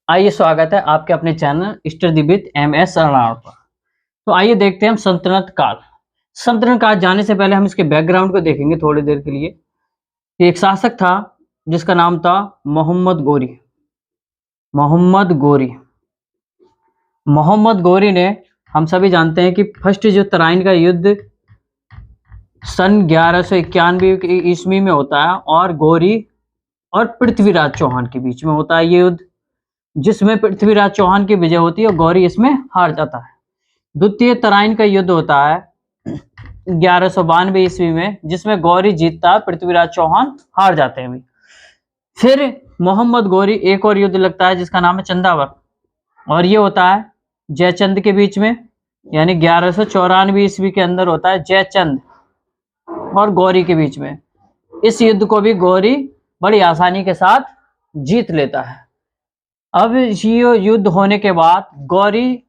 आइए, स्वागत है आपके अपने चैनल स्टडी विद MS अरनाड़ पर। तो आइए देखते हैं हम सल्तनत काल। सल्तनत काल जाने से पहले हम इसके बैकग्राउंड को देखेंगे थोड़ी देर के लिए। कि एक शासक था जिसका नाम था मोहम्मद गोरी। मोहम्मद गोरी मोहम्मद गोरी ने, हम सभी जानते हैं कि फर्स्ट जो तराइन का युद्ध सन 1191 ईस्वी में होता है और गोरी और पृथ्वीराज चौहान के बीच में होता है ये युद्ध, जिसमें पृथ्वीराज चौहान की विजय होती है और गौरी इसमें हार जाता है। द्वितीय तराइन का युद्ध होता है 1192 ईस्वी में, जिसमें गौरी जीतता है, पृथ्वीराज चौहान हार जाते हैं। फिर मोहम्मद गोरी एक और युद्ध लगता है जिसका नाम है चंदावर, और ये होता है जयचंद के बीच में, यानी 1194 ईस्वी के अंदर होता है जयचंद और गौरी के बीच में। इस युद्ध को भी गौरी बड़ी आसानी के साथ जीत लेता है। अब ये युद्ध होने के बाद गौरी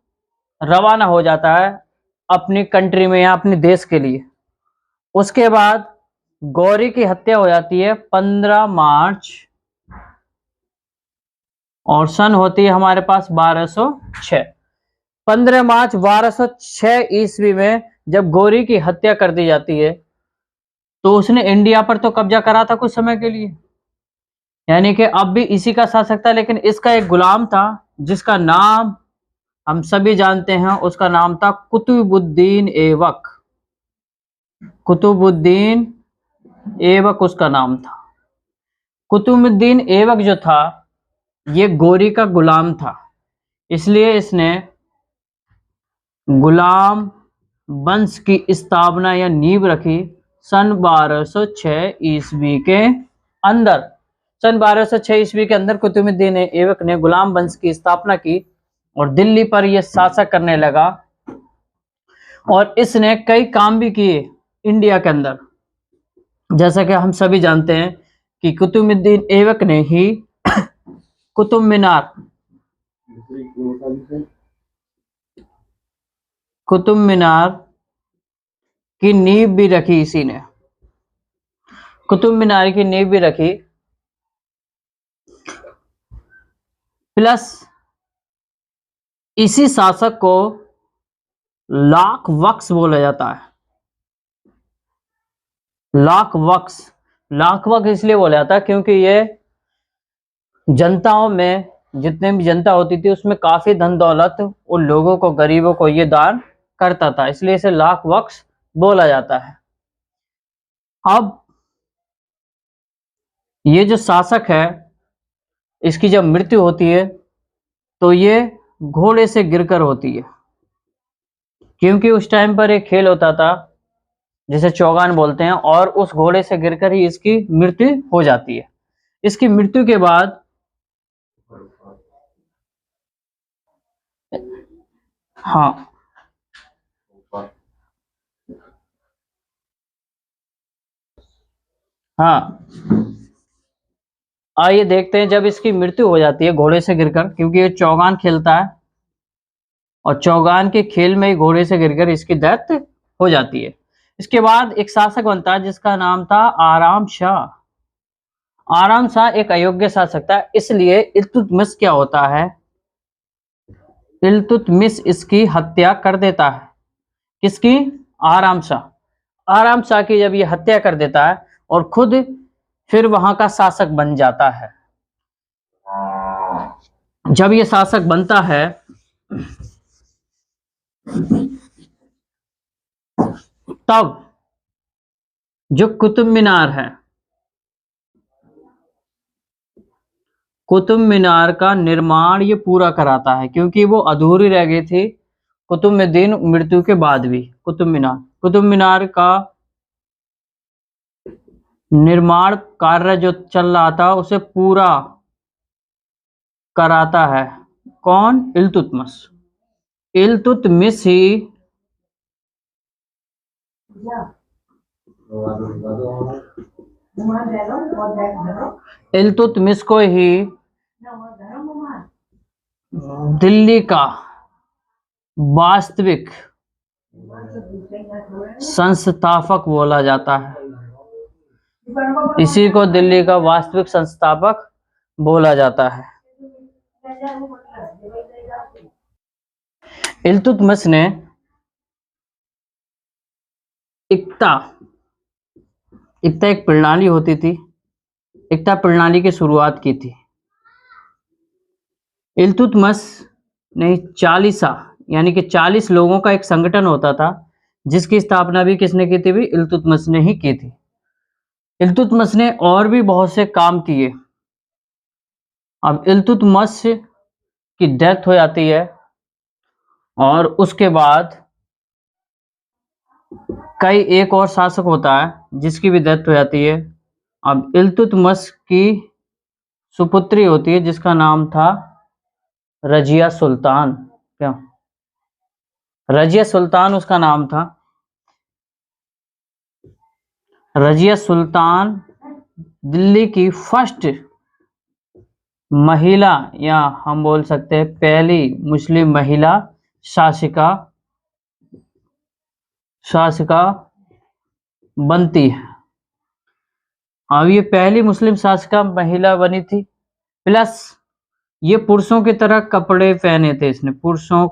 रवाना हो जाता है अपनी कंट्री में या अपने देश के लिए। उसके बाद गौरी की हत्या हो जाती है 15 मार्च और सन होती है हमारे पास 1206। 15 मार्च 1206 ईस्वी में जब गौरी की हत्या कर दी जाती है तो उसने इंडिया पर तो कब्जा करा था कुछ समय के लिए, यानी कि अब भी इसी का शासक था, लेकिन इसका एक गुलाम था जिसका नाम हम सभी जानते हैं। उसका नाम था कुतुबुद्दीन ऐबक। कुतुबुद्दीन ऐबक उसका नाम था। कुतुबुद्दीन ऐबक जो था ये गौरी का गुलाम था, इसलिए इसने गुलाम वंश की स्थापना या नींव रखी सन 1206 ईस्वी के अंदर। सन 1206 ईस्वी के अंदर कुतुबुद्दीन ऐबक ने गुलाम वंश की स्थापना की और दिल्ली पर यह शासन करने लगा, और इसने कई काम भी किए इंडिया के अंदर। जैसा कि हम सभी जानते हैं कि कुतुबुद्दीन ऐबक ने ही कुतुब मीनार की नींव भी रखी। इसी ने कुतुब मीनार की नींव भी रखी, प्लस इसी शासक को लाख वक्स बोला जाता है। लाख वक्स इसलिए बोला जाता है क्योंकि ये जनताओं में, जितने भी जनता होती थी उसमें काफी धन दौलत उन लोगों को, गरीबों को ये दान करता था, इसलिए इसे लाख वक्स बोला जाता है। अब ये जो शासक है इसकी जब मृत्यु होती है तो ये घोड़े से गिरकर होती है, क्योंकि उस टाइम पर एक खेल होता था जिसे चौगान बोलते हैं, और उस घोड़े से गिरकर ही इसकी मृत्यु हो जाती है। इसकी मृत्यु के बाद आइए देखते हैं जब इसकी मृत्यु हो जाती है घोड़े से गिरकर, क्योंकि ये चौगान खेलता है और चौगान के खेल में ही घोड़े से गिरकर इसकी डेथ हो जाती है। इसके बाद एक शासक बनता है जिसका नाम था आराम शाह। आराम शाह एक अयोग्य शासक था, इसलिए इल्तुतमिश क्या होता है, इल्तुतमिश इसकी हत्या कर देता है। किसकी? आराम शाह की जब ये हत्या कर देता है और खुद फिर वहां का शासक बन जाता है। जब ये शासक बनता है तब जो कुतुब मीनार है, कुतुब मीनार का निर्माण ये पूरा कराता है, क्योंकि वो अधूरी रह गई थी कुतुबुद्दीन मृत्यु के बाद भी। कुतुब मीनार का निर्माण कार्य जो चल रहा था उसे पूरा कराता है कौन? इल्तुतमिश ही इल्तुतमिश को ही दिल्ली का वास्तविक संस्थापक बोला जाता है। इसी को दिल्ली का वास्तविक संस्थापक बोला जाता है। इल्तुतमिश ने इक्ता इक्ता एक प्रणाली होती थी, इक्ता प्रणाली की शुरुआत की थी। इल्तुतमिश ने चालीसा यानी कि 40 लोगों का एक संगठन होता था, जिसकी स्थापना भी किसने की थी? भी इल्तुतमिश ने ही की थी। इल्तुतमिश ने और भी बहुत से काम किए। अब इल्तुतमिश की डेथ हो जाती है और उसके बाद कई एक और शासक होता है जिसकी भी डेथ हो जाती है। अब इल्तुतमिश की सुपुत्री होती है जिसका नाम था रजिया सुल्तान। क्या रजिया सुल्तान उसका नाम था। रजिया सुल्तान दिल्ली की फर्स्ट महिला, या हम बोल सकते हैं पहली मुस्लिम महिला शासिका बनती है। अब ये पहली मुस्लिम शासिका महिला बनी थी, प्लस ये पुरुषों की तरह कपड़े पहने थे। इसने पुरुषों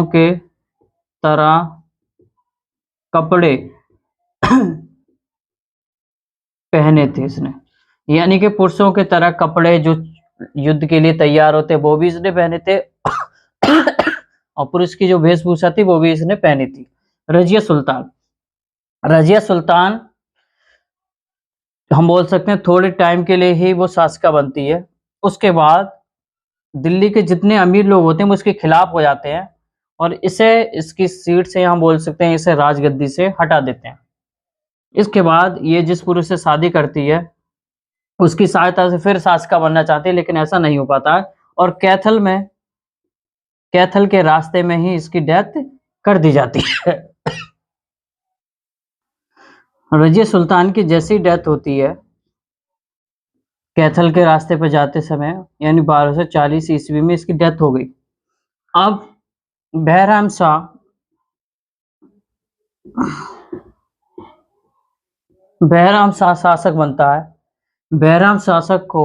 के तरह कपड़े पहने थे इसने, यानी कि पुरुषों के तरह कपड़े जो युद्ध के लिए तैयार होते वो भी इसने पहने थे और पुरुष की जो वेशभूषा थी वो भी इसने पहनी थी। रजिया सुल्तान हम बोल सकते हैं थोड़े टाइम के लिए ही वो शासिका बनती है। उसके बाद दिल्ली के जितने अमीर लोग होते हैं वो इसके खिलाफ हो जाते हैं और इसे इसकी सीट से हम बोल सकते हैं इसे राजगद्दी से हटा देते हैं। इसके बाद ये जिस पुरुष से शादी करती है उसकी सहायता से फिर शासिका बनना चाहती है, लेकिन ऐसा नहीं हो पाता है और कैथल के रास्ते में ही इसकी डेथ कर दी जाती है। रजिया सुल्तान की जैसी डेथ होती है कैथल के रास्ते पर जाते समय, यानी 1240 ईस्वी में इसकी डेथ हो गई। अब बहराम शाह शासक बनता है। बहराम शासक को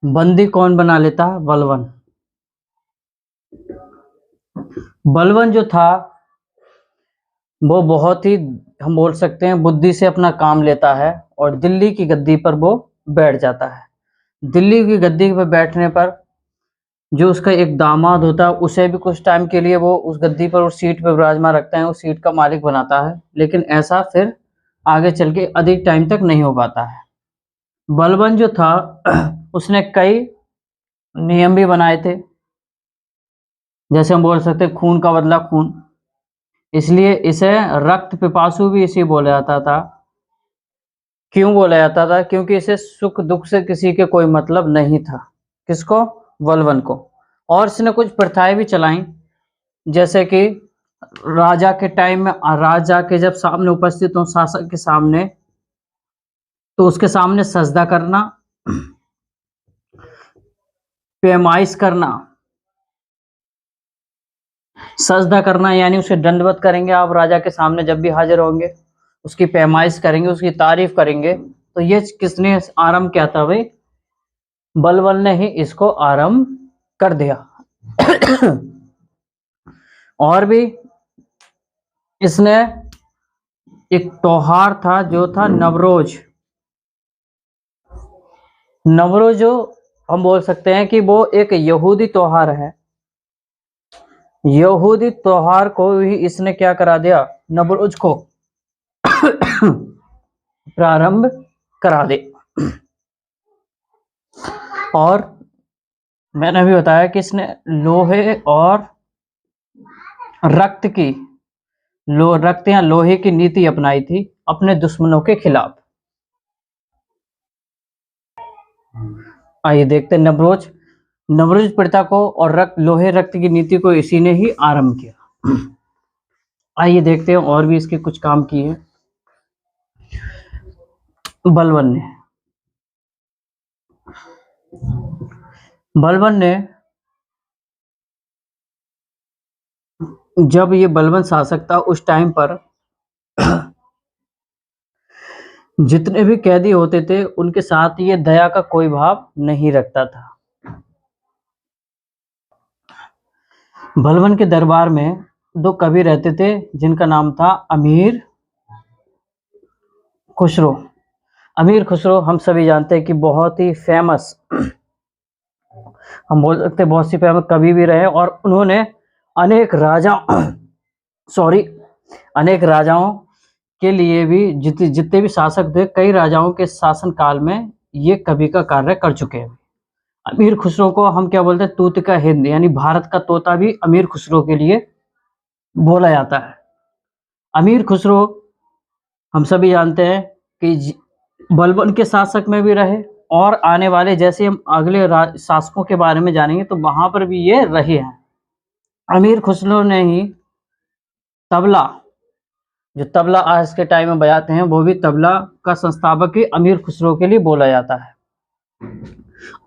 बंदी कौन बना लेता है? बलवन जो था वो बहुत ही हम बोल सकते हैं बुद्धि से अपना काम लेता है और दिल्ली की गद्दी पर वो बैठ जाता है। दिल्ली की गद्दी पर बैठने पर जो उसका एक दामाद होता है उसे भी कुछ टाइम के लिए वो उस गद्दी पर उस सीट पर विराजमान रखता है, उस सीट का मालिक बनाता है, लेकिन ऐसा फिर आगे चल के अधिक टाइम तक नहीं हो पाता है। बलबन जो था उसने कई नियम भी बनाए थे, जैसे हम बोल सकते हैं खून का बदला खून, इसलिए इसे रक्त पिपासु भी इसी बोला जाता था। क्यों बोला जाता था? क्योंकि इसे सुख दुख से किसी के कोई मतलब नहीं था। किसको? बलबन को। और इसने कुछ प्रथाएं भी चलाई, जैसे कि राजा के टाइम में राजा के जब सामने उपस्थित हो शासक के सामने तो उसके सामने सजदा करना, पैमाइश करना। सजदा करना यानी उसे दंडवत करेंगे आप राजा के सामने जब भी हाजिर होंगे, उसकी पैमाइश करेंगे, उसकी तारीफ करेंगे। तो ये किसने आरंभ किया था भाई? बलबन ने ही इसको आरंभ कर दिया। और भी इसने एक त्योहार था जो था नवरोज। नवरोज जो हम बोल सकते हैं कि वो एक यहूदी त्योहार है। यहूदी त्योहार को ही इसने क्या करा दिया? नवरोज को प्रारंभ करा दे। और मैंने अभी बताया कि इसने लोहे और रक्त या लोहे की नीति अपनाई थी अपने दुश्मनों के खिलाफ। आइए देखते हैं नवरोज प्रथा को और लोहे रक्त की नीति को इसी ने ही आरंभ किया। आइए देखते हैं और भी इसके कुछ काम किए बलबन ने जब ये बलबन शासक था उस टाइम पर जितने भी कैदी होते थे उनके साथ ये दया का कोई भाव नहीं रखता था। बलबन के दरबार में 2 कवि रहते थे जिनका नाम था अमीर खुसरो। अमीर खुसरो हम सभी जानते हैं कि बहुत ही फेमस, हम बोल सकते हैं बहुत सी फेमस कवि भी रहे, और उन्होंने अनेक राजा सॉरी अनेक राजाओं के लिए भी जितने भी शासक थे, कई राजाओं के शासन काल में ये कवि का कार्य कर चुके हैं। अमीर खुसरो को हम क्या बोलते हैं, तूत का हिंद, यानी भारत का तोता भी अमीर खुसरो के लिए बोला जाता है। अमीर खुसरो हम सभी जानते हैं कि बलबन के शासक में भी रहे, और आने वाले जैसे हम अगले शासकों के बारे में जानेंगे तो वहां पर भी ये रहे हैं। अमीर खुसरो ने ही तबला, जो तबला आज के टाइम में बजाते हैं, वो भी तबला का संस्थापक ही अमीर खुसरो के लिए बोला जाता है।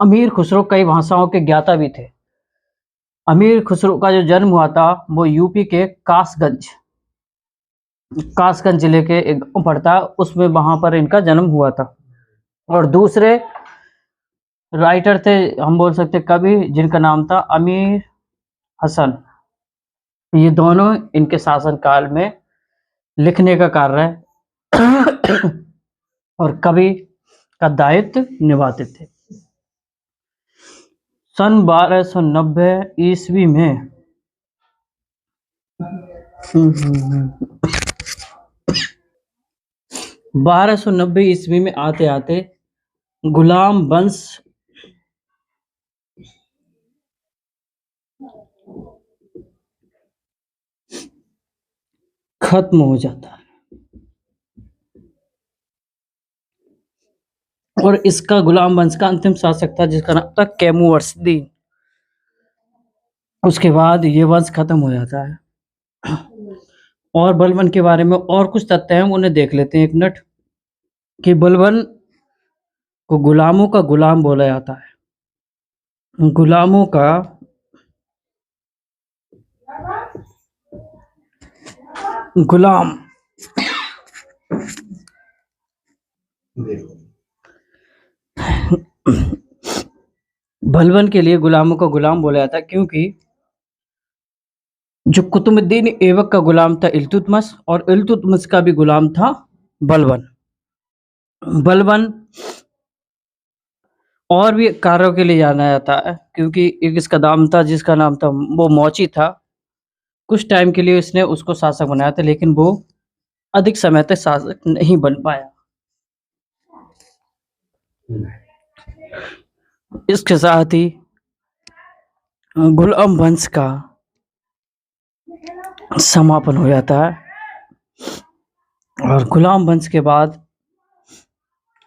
अमीर खुसरो कई भाषाओं के ज्ञाता भी थे। अमीर खुसरो का जो जन्म हुआ था वो यूपी के कासगंज जिले के एक गाँव पड़ता है, उसमें वहां पर इनका जन्म हुआ था। और दूसरे राइटर थे, हम बोल सकते कवि, जिनका नाम था अमीर हसन। ये दोनों इनके शासन काल में लिखने का कार्य और कवि का दायित्व निभाते थे। सन 1290 ईस्वी में 1290 ईस्वी में आते आते गुलाम वंश खत्म हो जाता है, और इसका गुलाम वंश का अंतिम शासक था जिसका नाम था कैमुअर्सदीन। उसके बाद ये वंश खत्म हो जाता है। और बलबन के बारे में और कुछ तथ्य हैं, उन्हें देख लेते हैं एक मिनट, कि बलबन को गुलामों का गुलाम बोला जाता है। गुलामों का गुलाम बलबन के लिए गुलामों का गुलाम बोला जाता है, क्योंकि जो कुतुबुद्दीन ऐबक का गुलाम था इल्तुतमिश, और इल्तुतमिश का भी गुलाम था बलबन। बलबन और भी कार्यों के लिए जाना जाता है, क्योंकि एक इसका नाम था, जिसका नाम था वो मौची था। कुछ टाइम के लिए इसने उसको शासक बनाया था, लेकिन वो अधिक समय तक शासक नहीं बन पाया। इसके साथ ही गुलाम वंश का समापन हो जाता है, और गुलाम वंश के बाद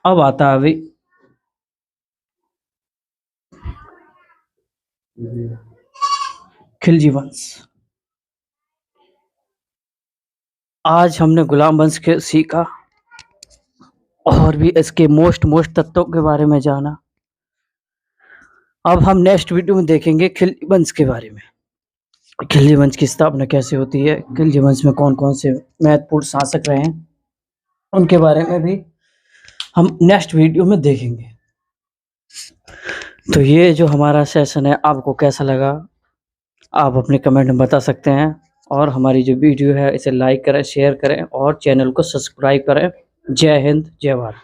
अब आता है खिलजी वंश। आज हमने गुलाम वंश के सीखा और भी इसके मोस्ट तत्वों के बारे में जाना। अब हम नेक्स्ट वीडियो में देखेंगे खिलजी वंश के बारे में। खिलजी वंश की स्थापना कैसे होती है, खिलजी वंश में कौन कौन से महत्वपूर्ण शासक रहे हैं, उनके बारे में भी हम नेक्स्ट वीडियो में देखेंगे। तो ये जो हमारा सेशन है आपको कैसा लगा, आप अपने कमेंट में बता सकते हैं, और हमारी जो वीडियो है इसे लाइक करें, शेयर करें और चैनल को सब्सक्राइब करें। जय हिंद, जय भारत।